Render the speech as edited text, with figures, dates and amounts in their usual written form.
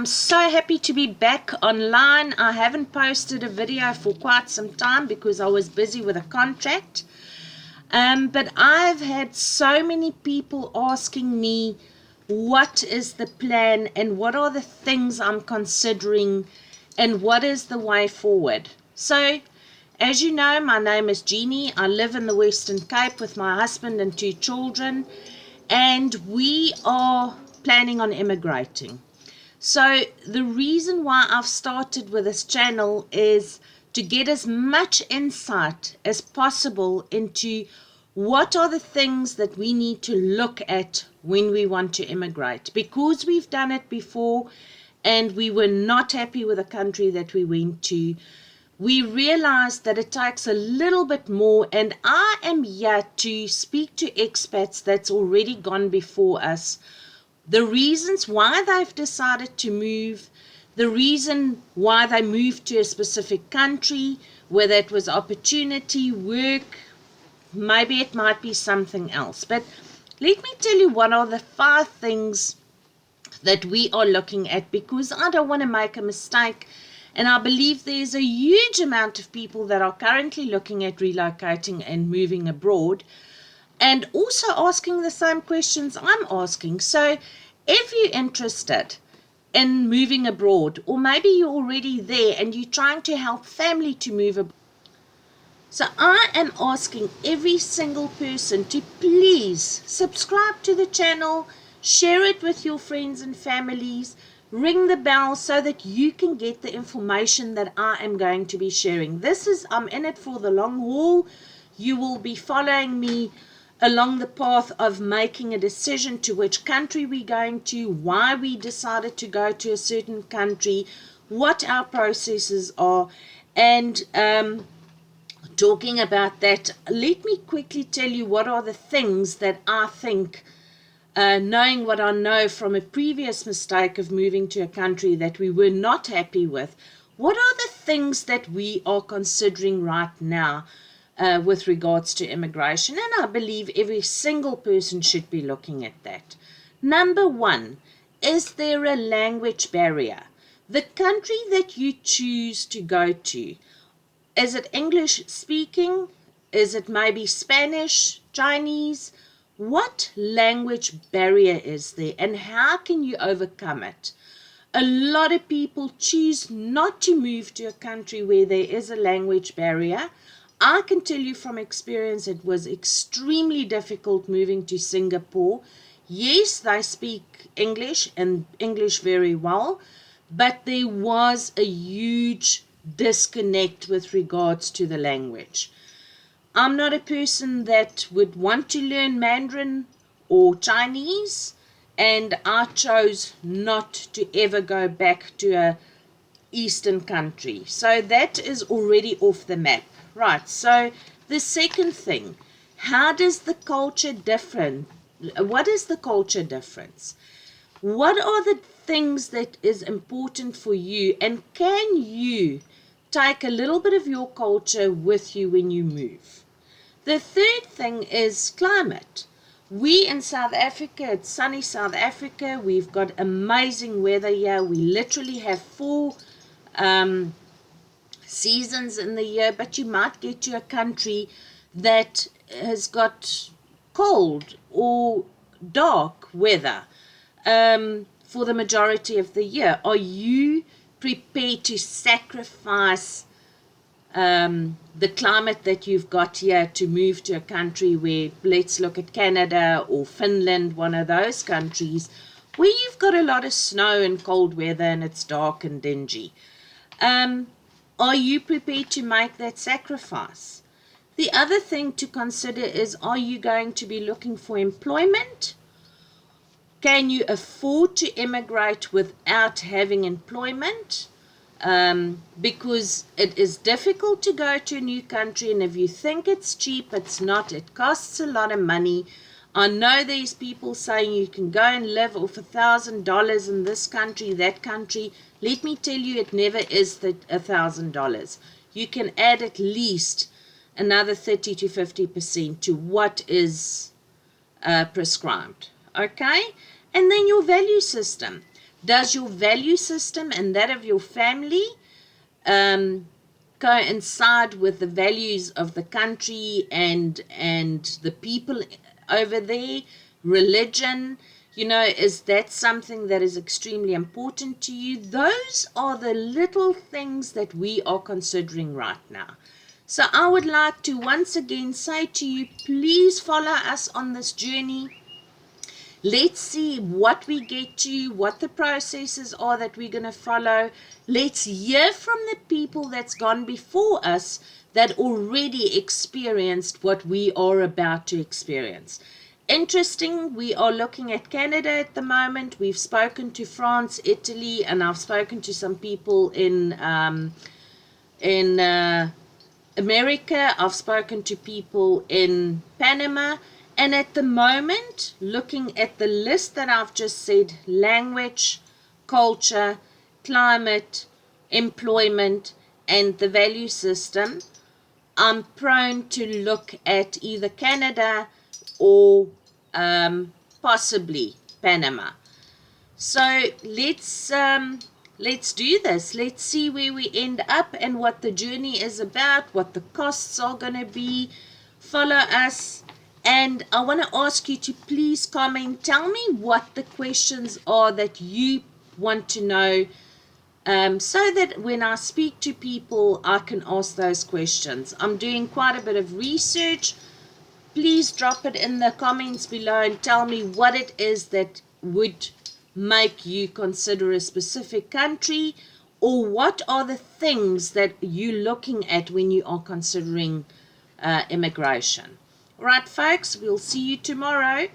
I'm so happy to be back online. I haven't posted a video for quite some time because I was busy with a contract. But I've had so many people asking me what is the plan and what are the things I'm considering and what is the way forward. So, as you know, my name is Genie. I live in the Western Cape with my husband and 2 children, and we are planning on immigrating. So the reason why I've started with this channel is to get as much insight as possible into what are the things that we need to look at when we want to immigrate. Because we've done it before and we were not happy with the country that we went to, we realized that it takes a little bit more, and I am here to speak to expats that's already gone before us, the reasons why they've decided to move, the reason why they moved to a specific country, whether it was opportunity, work, maybe it might be something else. But let me tell you what are the 5 things that we are looking at, because I don't want to make a mistake. And I believe there's a huge amount of people that are currently looking at relocating and moving abroad, and also asking the same questions I'm asking. So if you're interested in moving abroad, or maybe you're already there and you're trying to help family to move abroad, so I am asking every single person to please subscribe to the channel, share it with your friends and families, ring the bell so that you can get the information that I am going to be sharing. I'm in it for the long haul. You will be following me along the path of making a decision to which country we're going to, why we decided to go to a certain country, what our processes are, and talking about that, let me quickly tell you what are the things that I think, knowing what I know from a previous mistake of moving to a country that we were not happy with, what are the things that we are considering right now with regards to immigration? And I believe every single person should be looking at that. Number 1, is there a language barrier? The country that you choose to go to, is it English speaking? Is it maybe Spanish, Chinese? What language barrier is there, and how can you overcome it? A lot of people choose not to move to a country where there is a language barrier. I can tell you from experience it was extremely difficult moving to Singapore. Yes, they speak English and English very well, but there was a huge disconnect with regards to the language. I'm not a person that would want to learn Mandarin or Chinese, and I chose not to ever go back to a Eastern country. So that is already off the map. Right, so the second thing, what is the culture difference? What are the things that is important for you, and can you take a little bit of your culture with you when you move? The third thing is climate. We in South Africa, it's sunny South Africa, we've got amazing weather here. We literally have 4 seasons in the year, but you might get to a country that has got cold or dark weather for the majority of the year. Are you prepared to sacrifice the climate that you've got here to move to a country where, let's look at Canada or Finland, one of those countries where you've got a lot of snow and cold weather and it's dark and dingy? Are you prepared to make that sacrifice? The other thing to consider is, are you going to be looking for employment? Can you afford to immigrate without having employment? Because it is difficult to go to a new country, and if you think it's cheap, it's not. It costs a lot of money. I know there's people saying you can go and live off $1,000 in this country, that country. Let me tell you, it never is $1,000. You can add at least another 30 to 50% to what is prescribed. Okay? And then your value system. Does your value system and that of your family coincide with the values of the country and the people over there? Religion, is that something that is extremely important to you? Those are the little things that we are considering right now. So I would like to once again say to you, please follow us on this journey. Let's see what we get to, what the processes are that we're going to follow. Let's hear from the people that's gone before us that already experienced what we are about to experience. Interesting, we are looking at Canada at the moment. We've spoken to France, Italy, and I've spoken to some people in America. I've spoken to people in Panama. And at the moment, looking at the list that I've just said, language, culture, climate, employment, and the value system, I'm prone to look at either Canada or possibly Panama. So let's do this. Let's see where we end up and what the journey is about, what the costs are going to be. Follow us. And I want to ask you to please comment. Tell me what the questions are that you want to know, so that when I speak to people, I can ask those questions. I'm doing quite a bit of research. Please drop it in the comments below and tell me what it is that would make you consider a specific country, or what are the things that you're looking at when you are considering immigration. All right, folks, we'll see you tomorrow.